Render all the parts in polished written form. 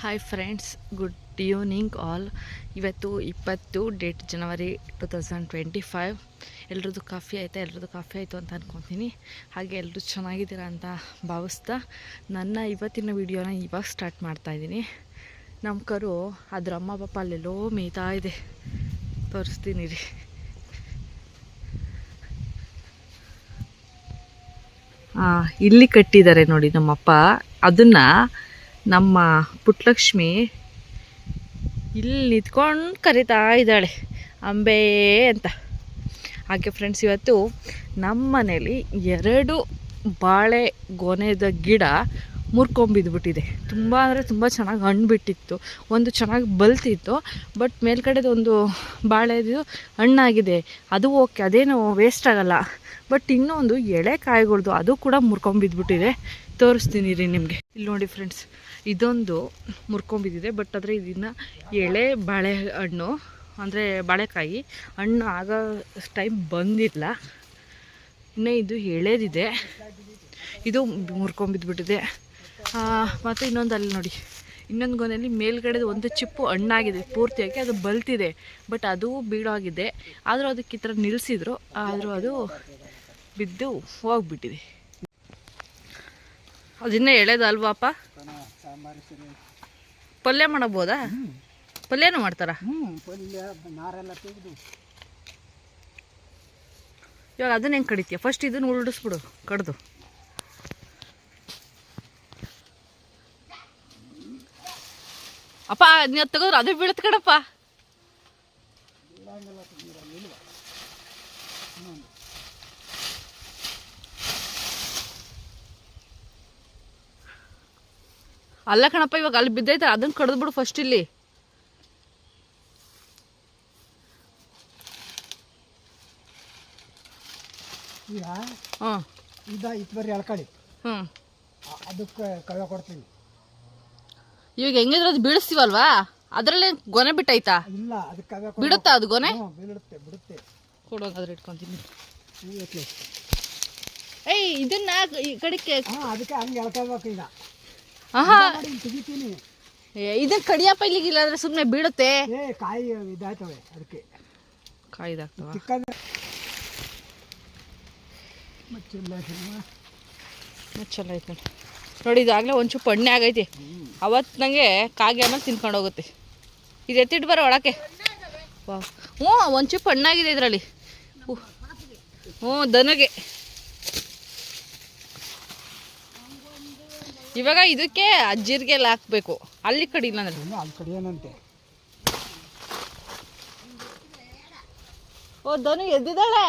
Hi friends, good evening all. ಇವತ್ತು 20 date ಜನವರಿ 2025. ಎಲ್ರದ್ದು coffee ಆಯಿತಾ? ಎಲ್ರದ್ದು coffee ಆಯಿತು ಅಂತ ಅಂದ್ಕೊತೀನಿ. ಹಾಗೆ ಎಲ್ಲರೂ ಚೆನ್ನಾಗಿದ್ದೀರಾ ಅಂತ ಭಾವಿಸ್ತಾ ನನ್ನ ಇವತ್ತಿನ ವಿಡಿಯೋನ ಇವಾಗ ಸ್ಟಾರ್ಟ್ ಮಾಡ್ತಾಯಿದ್ದೀನಿ. ನಮ್ಮ ಕರು ಅದ್ರ ಅಮ್ಮ ಪಾಪ ಅಲ್ಲೆಲ್ಲೋ ಮೇಯ್ತಾ ಇದೆ, ತೋರಿಸ್ತೀನಿ ರೀ. ಇಲ್ಲಿ ಕಟ್ಟಿದ್ದಾರೆ ನೋಡಿ ನಮ್ಮಪ್ಪ. ಅದನ್ನು ನಮ್ಮ ಪುಟ್ಟಲಕ್ಷ್ಮಿ ಇಲ್ಲಿ ನಿಂತ್ಕೊಂಡು ಕರಿತಾ ಇದ್ದಾಳೆ, ಅಂಬೆ ಅಂತ. ಹಾಗೆ ಫ್ರೆಂಡ್ಸ್, ಇವತ್ತು ನಮ್ಮ ಮನೇಲಿ 2 ಬಾಳೆ ಗೊನೆದ ಗಿಡ ಮುರ್ಕೊಂಬಿದ್ಬಿಟ್ಟಿದೆ. ತುಂಬ ಅಂದರೆ ತುಂಬ ಚೆನ್ನಾಗಿ ಹಣ್ಣು ಬಿಟ್ಟಿತ್ತು. ಒಂದು ಚೆನ್ನಾಗಿ ಬಲ್ತಿತ್ತು, ಬಟ್ ಮೇಲ್ಗಡೆದು ಒಂದು ಬಾಳೆದು ಹಣ್ಣಾಗಿದೆ. ಅದು ಓಕೆ, ಅದೇನು ವೇಸ್ಟ್ ಆಗಲ್ಲ. ಬಟ್ ಇನ್ನೊಂದು ಎಳೆ ಕಾಯಿಗಳ್ದು ಅದು ಕೂಡ ಮುರ್ಕೊಂಬಿದ್ಬಿಟ್ಟಿದೆ. ತೋರಿಸ್ತೀನಿ ರೀ ನಿಮಗೆ. ಇಲ್ಲಿ ನೋಡಿ ಫ್ರೆಂಡ್ಸ್, ಇದೊಂದು ಮುರ್ಕೊಂಬಿದ್ದಿದೆ. ಬಟ್ ಆದರೆ ಇದನ್ನು ಎಳೆ ಬಾಳೆಹಣ್ಣು ಅಂದರೆ ಬಾಳೆಕಾಯಿ ಹಣ್ಣು ಆಗೋ ಟೈಮ್ ಬಂದಿಲ್ಲ, ಇನ್ನು ಇದು ಎಳೆದಿದೆ. ಇದು ಮುರ್ಕೊಂಬಿದ್ಬಿಟ್ಟಿದೆ. ಮತ್ತು ಇನ್ನೊಂದು ಅಲ್ಲಿ ನೋಡಿ, ಇನ್ನೊಂದು ಗೊನೆಯಲ್ಲಿ ಮೇಲ್ಗಡೆದು ಒಂದು ಚಿಪ್ಪು ಹಣ್ಣಾಗಿದೆ ಪೂರ್ತಿಯಾಗಿ, ಅದು ಬಲ್ತಿದೆ. ಬಟ್ ಅದು ಬೀಳಾಗಿದೆ. ಆದರೂ ಅದಕ್ಕೆ ಈ ಥರ ನಿಲ್ಲಿಸಿದ್ರು, ಆದರೂ ಅದು ಬಿದ್ದು ಹೋಗ್ಬಿಟ್ಟಿದೆ. ಅದಿನ್ನ ಎಳೆದಲ್ವಾಪ? ಪಲ್ಯ ಮಾಡಬೋದಾ? ಪಲ್ಯನೂ ಮಾಡ್ತಾರ? ಇವಾಗ ಅದನ್ನ ಹೆಂಗೆ ಕಡಿತೀಯ? ಫಸ್ಟ್ ಇದನ್ನು ಉರುಳಿಸ್ಬಿಡು ಕಡ್ದು. ಅಪ್ಪ ನೀವು ತೆಗೆದ್ರೆ ಅದು ಬೀಳತ್ ಕಣಪ್ಪ. ಅಲ್ಲ ಕಣಪ್ಪ, ಇವಾಗ ಅಲ್ಲಿ ಬಿದ್ದೈತೆ, ಅದನ್ನ ಕಡ್ದ್ಬಿಡು ಫಸ್ಟ್. ಇಲ್ಲಿ ಇವಾಗ ಹೆಂಗಿದ್ರೆ ಅದು ಬೀಳಿಸ್ತೀವಲ್ವಾ, ಅದ್ರಲ್ಲೇ ಗೊನೆ ಬಿಟ್ಟೈತಾ? ಬಿಡುತ್ತಾ ಅದು ಗೊನೆ? ಕೊಡೋಂಗಾದ್ರೆ ಇಟ್ಕೊಂತೀನಿ. ಏಯ್, ಇದನ್ನ ಈ ಕಡೆಗೆ ಇದನ್ನ ಕಡಿಯಪ್ಪ, ಇಲ್ಲಿಗಿಲ್ಲ ಅಂದ್ರೆ ಸುಮ್ಮನೆ ಬೀಳುತ್ತೆ. ಕಾಯಿ ಇದಾಗ್ತವೆ, ಅದಕ್ಕೆ ಕಾಯಿ ಇದಾಗ್ತವ. ಚಲೋ ಐತೆ ನೋಡಿ. ಇದಾಗಲೇ ಒಂಚೂರು ಎಣ್ಣೆ ಆಗೈತಿ. ಅವತ್ತು ನನಗೆ ಕಾಗೆ ಆಮೇಲೆ ತಿನ್ಕೊಂಡು ಹೋಗುತ್ತೆ. ಇದು ಎತ್ತಿಟ್ಟು ಬರೋ ಒಳಕ್ಕೆ. ಹ್ಞೂ, ಒಂಚೂರು ಹಣ್ಣಾಗಿದೆ ಇದರಲ್ಲಿ. ಹ್ಞೂ, ದನಗೆ. ಇವಾಗ ಇದಕ್ಕೆ ಜೀರಿಗೆ ಎಲ್ಲ ಹಾಕ್ಬೇಕು. ಅಲ್ಲಿ ಕಡಿಲ್ಲ ಅಂದ್ರೆ ಓ, ದನ ಎದ್ದಿದ್ದಾಳೆ.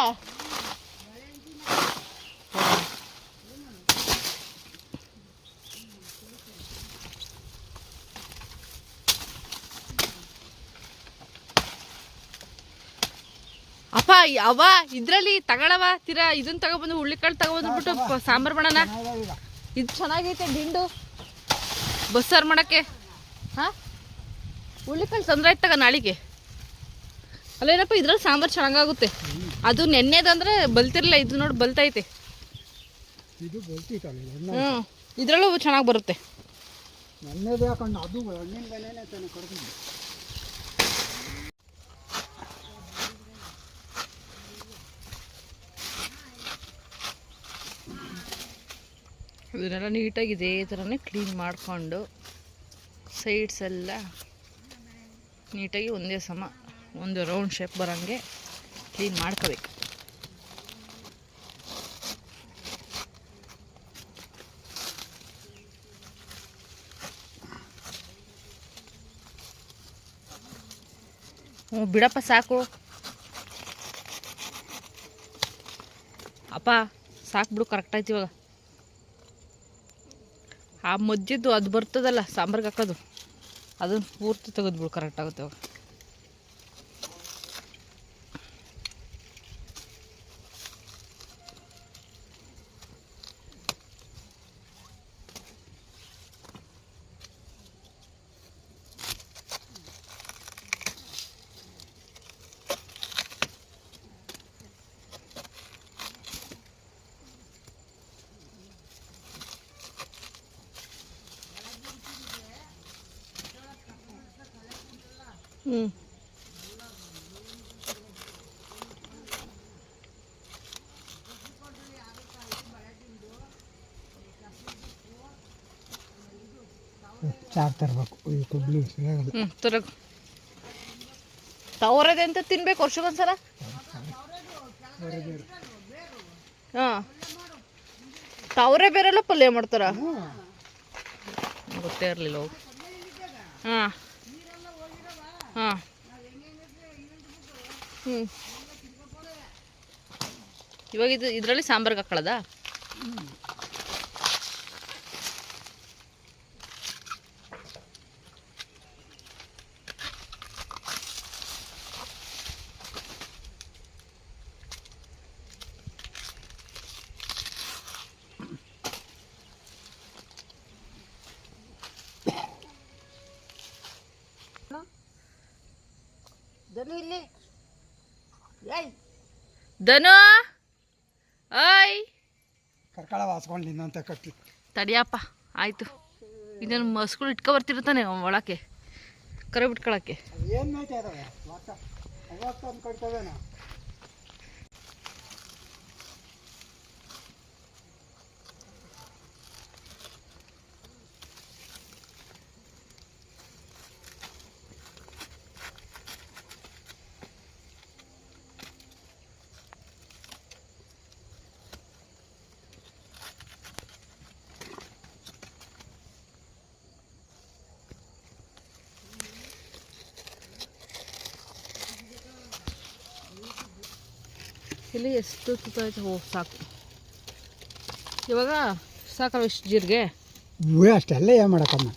ಅಪ್ಪ ಅವ ಇದ್ರಲ್ಲಿ ತಗೊಳವ ತೀರಾ ಇದನ್ನ ತಗೊಬಂದು ಹುಳ್ಳಿಕಾಳು ತಗೊಬಂದ್ಬಿಟ್ಟು ಸಾಂಬಾರು ಮಾಡೋಣ. ಇದು ಚೆನ್ನಾಗೈತೆ ದಿಂಡು ಬಸ್ಸಾರು ಮಾಡೋಕ್ಕೆ. ಹಾಂ, ಹುಳ್ಳಿಕಾಳು ತೊಂದರೆ ಆಯ್ತು ತಗ ನಾಳೆಗೆ. ಅಲ್ಲೇನಪ್ಪ, ಇದ್ರಲ್ಲಿ ಸಾಂಬಾರು ಚೆನ್ನಾಗಾಗುತ್ತೆ. ಅದು ನೆನ್ನೆದಂದ್ರೆ ಬಲ್ತಿರಲಿಲ್ಲ, ಇದು ನೋಡಿ ಬಲ್ತೈತೆ. ಹ್ಞೂ, ಇದರಲ್ಲೂ ಚೆನ್ನಾಗಿ ಬರುತ್ತೆ. ಇದನ್ನೆಲ್ಲ ನೀಟಾಗಿ ಇದೇ ಥರನೇ ಕ್ಲೀನ್ ಮಾಡಿಕೊಂಡು ಸೈಡ್ಸ್ ಎಲ್ಲ ನೀಟಾಗಿ ಒಂದೇ ಸಮ ಒಂದು ರೌಂಡ್ ಶೇಪ್ ಬರೋಂಗೆ ಕ್ಲೀನ್ ಮಾಡ್ಕೋಬೇಕು. ಹ್ಞೂ ಬಿಡಪ್ಪ, ಸಾಕು ಅಪ್ಪ, ಸಾಕು ಬಿಡು, ಕರೆಕ್ಟ್ ಆಯ್ತು. ಇವಾಗ ಆ ಮಜ್ಜಿದ್ದು ಅದು ಬರ್ತದಲ್ಲ ಸಾಂಬಾರ್ಗೆ ಹಾಕೋದು, ಅದನ್ನು ಪೂರ್ತಿ ತೆಗೆದ್ಬಿಡು, ಕರೆಕ್ಟ್ ಆಗುತ್ತೆ ಅವಾಗ. ಹ್ಞೂ ಚಾರ್ ತರಬೇಕು ಈ ಕೊಬ್ಬರಿ ತರಗ ತವರದೆ ಅಂತ ತಿನ್ಬೇಕು ವರ್ಷಕ್ಕೊಂದ್ಸಲ. ಹಾಂ ತವರೇ ಬೇರೆಲ್ಲ ಪಲ್ಯ ಮಾಡ್ತಾರ, ಗೊತ್ತೇ ಇರಲಿಲ್ಲ. ಹಾಂ ಹಾಂ ಹ್ಞೂ ಇವಾಗ ಇದರಲ್ಲಿ ಸಾಂಬಾರ್ಗೆ ಹಾಕೊಳ್ಳೋದ? ಧನು ಓಯ್ ಕರ್ಕಳ ವಾಸ್ಕೊಂಡು ನಿನ್ನಂತ ಕಟ್ಟಿ ತಡಿಯಪ್ಪ, ಆಯಿತು. ಇನ್ನೇನು ಮಸ್ಗಳು ಇಟ್ಕೊ ಬರ್ತಿರ್ತಾನೆ ಒಳಕ್ಕೆ ಕರೆ ಬಿಟ್ಕೊಳಕ್ಕೆ. ಏನು ಮೇಯ್ತಾ ಇದಾವೆ ಅವತ್ತೊಂದು ಕಟ್ತವೇನ. ಇಲ್ಲಿ ಎಷ್ಟು ತುತ್ತ ಆಯ್ತು? ಓ ಸಾಕು. ಇವಾಗ ಸಾಕಲ್ಲ ಇಷ್ಟು ಜೀರಿಗೆ? ಅಷ್ಟೆಲ್ಲ ಏನು ಮಾಡಕ್ಕಮ್ಮ,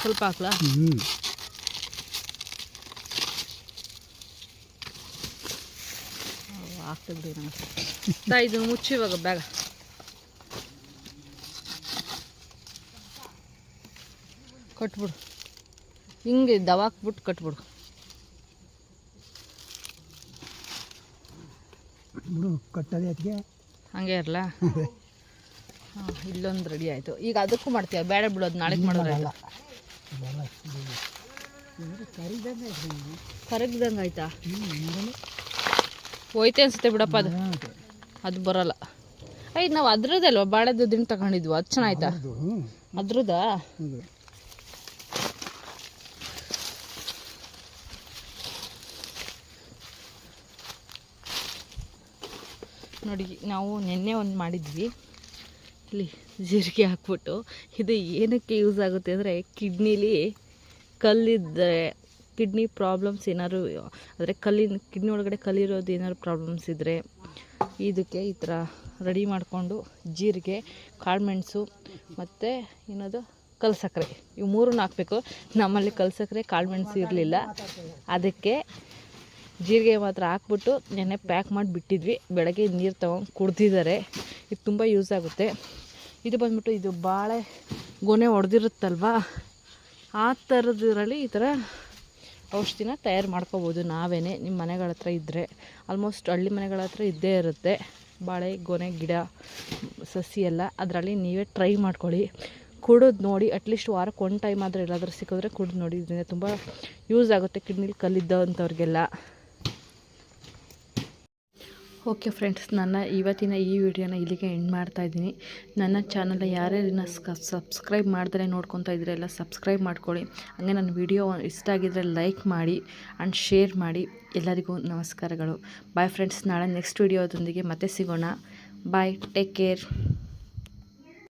ಸ್ವಲ್ಪ ಹಾಕ್ಲಾ? ಹಾಕ್ತಿದ್ರಿ ನಾನು ಇದನ್ನು ಮುಚ್ಚಿ ಇವಾಗ ಬ್ಯಾಗ ಕಟ್ಬಿಡು. ಹಿಂಗೆ ದವಾಕ್ಬಿಟ್ಟು ಕಟ್ಬಿಡು. ಕಟ್ಟದೆ ಅದಕ್ಕೆ ಹಂಗೆ ಇರಲ್ಲ. ಹಾಂ ಇಲ್ಲೊಂದು ರೆಡಿ ಆಯಿತು. ಈಗ ಅದಕ್ಕೂ ಮಾಡ್ತೀಯ? ಬೇಡ ಬಿಡೋದು, ನಾಳೆಗೆ ಮಾಡೋದಲ್ಲ. ಕರಗ್ದಂಗೆ ಆಯ್ತಾ? ಹೋಯ್ತೆ ಅನ್ಸುತ್ತೆ ಬಿಡಪ್ಪ. ಅದು ಬರೋಲ್ಲ. ಐದು ನಾವು ಅದ್ರದ್ದಲ್ವ ಬಾಳೆದು ದಿಂಡು ತಗೊಂಡಿದ್ವು, ಅದು ಚೆನ್ನಾಯ್ತಾ? ಅದ್ರದ್ದಾ? ನೋಡಿ, ನಾವು ನಿನ್ನೆ ಒಂದು ಮಾಡಿದ್ವಿ. ಇಲ್ಲಿ ಜೀರಿಗೆ ಹಾಕ್ಬಿಟ್ಟು. ಇದು ಏನಕ್ಕೆ ಯೂಸ್ ಆಗುತ್ತೆ ಅಂದರೆ, ಕಿಡ್ನಿಲಿ ಕಲ್ಲಿದ್ದರೆ, ಕಿಡ್ನಿ ಪ್ರಾಬ್ಲಮ್ಸ್ ಏನಾದ್ರು ಅಂದರೆ ಕಿಡ್ನಿ ಒಳಗಡೆ ಕಲ್ಲಿರೋದು ಏನಾದ್ರು ಪ್ರಾಬ್ಲಮ್ಸ್ ಇದ್ದರೆ ಇದಕ್ಕೆ ಈ ಥರ ರೆಡಿ ಮಾಡಿಕೊಂಡು ಜೀರಿಗೆ, ಕಾಳುಮೆಣಸು ಮತ್ತು ಏನದು ಕಲ್ಲು ಸಕ್ಕರೆ, ಇವು ಮೂರನ್ನು ಹಾಕಬೇಕು. ನಮ್ಮಲ್ಲಿ ಕಲ್ಲು ಸಕ್ಕರೆ ಕಾಳುಮೆಣಸು ಇರಲಿಲ್ಲ, ಅದಕ್ಕೆ ಜೀರಿಗೆ ಮಾತ್ರ ಹಾಕ್ಬಿಟ್ಟು ನೆನ್ನೆ ಪ್ಯಾಕ್ ಮಾಡಿ ಬಿಟ್ಟಿದ್ವಿ. ಬೆಳಗ್ಗೆ ನೀರು ತೊಗೊಂಡು ಕುಡ್ದಿದ್ದಾರೆ. ಇದು ತುಂಬ ಯೂಸ್ ಆಗುತ್ತೆ. ಇದು ಬಂದ್ಬಿಟ್ಟು ಇದು ಬಾಳೆ ಗೊನೆ ಹೊಡೆದಿರುತ್ತಲ್ವ, ಆ ಥರದ್ರಲ್ಲಿ ಈ ಥರ ಔಷಧಿನ ತಯಾರು ಮಾಡ್ಕೋಬೋದು ನಾವೇ. ನಿಮ್ಮ ಮನೆಗಳ ಹತ್ರ ಇದ್ದರೆ, ಆಲ್ಮೋಸ್ಟ್ ಹಳ್ಳಿ ಮನೆಗಳ ಹತ್ರ ಇದ್ದೇ ಇರುತ್ತೆ ಬಾಳೆ ಗೊನೆ ಗಿಡ ಸಸಿ ಎಲ್ಲ. ಅದರಲ್ಲಿ ನೀವೇ ಟ್ರೈ ಮಾಡ್ಕೊಳ್ಳಿ, ಕುಡಿದು ನೋಡಿ. ಅಟ್ಲೀಸ್ಟ್ ವಾರಕ್ಕೆ ಒಂದು ಟೈಮ್ ಆದರೆ ಎಲ್ಲಾದರೂ ಸಿಕ್ಕಿದ್ರೆ ಕುಡಿದು ನೋಡಿ. ಇದರಿಂದ ತುಂಬ ಯೂಸ್ ಆಗುತ್ತೆ ಕಿಡ್ನಿಲಿ ಕಲ್ಲಿದ್ದವಂಥವ್ರಿಗೆಲ್ಲ. ಓಕೆ ಫ್ರೆಂಡ್ಸ್, ನನ್ನ ಇವತ್ತಿನ ಈ ವಿಡಿಯೋನ ಇಲ್ಲಿಗೆ ಎಂಡ್ ಮಾಡ್ತಾಯಿದ್ದೀನಿ. ನನ್ನ ಚಾನಲ್ನ ಯಾರ್ಯಾರಿನ ಸಬ್ಸ್ಕ್ರೈಬ್ ಮಾಡ್ದರೆ ನೋಡ್ಕೊತಾ ಇದ್ದರೆ ಎಲ್ಲ ಸಬ್ಸ್ಕ್ರೈಬ್ ಮಾಡ್ಕೊಳ್ಳಿ. ಹಾಗೆ ನನ್ನ ವಿಡಿಯೋ ಇಷ್ಟ ಆಗಿದ್ದರೆ ಲೈಕ್ ಮಾಡಿ ಆ್ಯಂಡ್ ಶೇರ್ ಮಾಡಿ. ಎಲ್ಲರಿಗೂ ನಮಸ್ಕಾರಗಳು. Bye friends. ನಾಳೆ ನೆಕ್ಸ್ಟ್ ವಿಡಿಯೋದೊಂದಿಗೆ ಮತ್ತೆ ಸಿಗೋಣ. ಬಾಯ್, ಟೇಕ್ ಕೇರ್.